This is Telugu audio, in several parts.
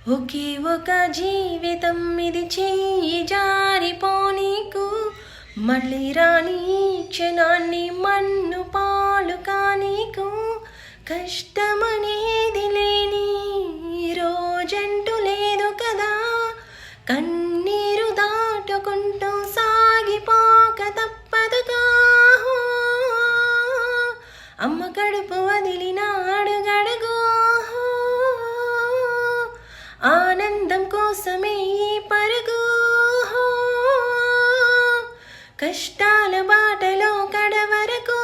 ఒకే ఒక జీవితం ఇది చెయ్యి జారిపోనీకు మళ్ళీ రాని క్షణాన్ని మన్ను పాలు కానీకు కష్టమనేది లేని రోజంటూ లేదు కదా కన్నీరు దాటుకుంటూ సాగిపోక తప్పదుగా అమ్మ కడుపు వదిలిన అడుగడుగు ఆనందం కోసమే ఈ పరుగు కష్టాల బాటలో కడవరకు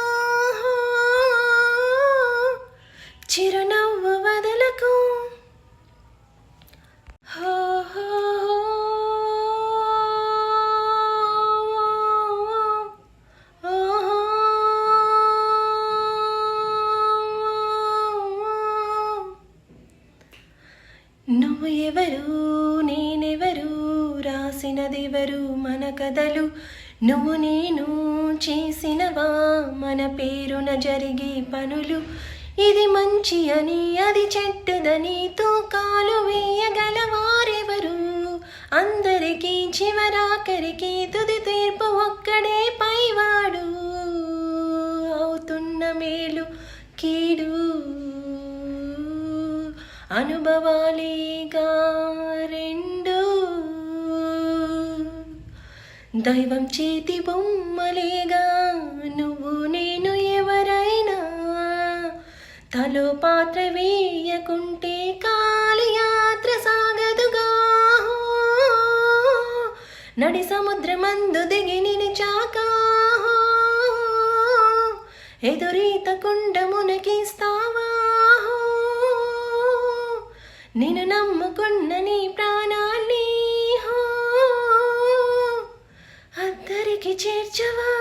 చిరునవ్వు వదలకు నువ్వు ఎవరు నేనెవరు రాసినదెవరు మన కథలు నువ్వు నేను చేసినవా మన పేరున జరిగే పనులు ఇది మంచి అని అది చెడ్డదని తూకాలు వేయగలవారెవరు అందరికీ చివరాఖరికి తుది తీర్పు ఒక్కడే పైవాడు అవుతున్న మేలు కీడు అనుభవాలేగా రెండు దైవం చేతి బొమ్మలేగా నువ్వు నేను ఎవరైనా తలో పాత్ర వేయకుంటే కాలియాత్ర సాగదుగా నడి సముద్రమందు దిగి నిలిచాక ఎదురీత కుండ మునకిస్తావా నిన్ను నమ్ముకున్న నీ ప్రాణాన్ని అద్దరికి చేర్చవా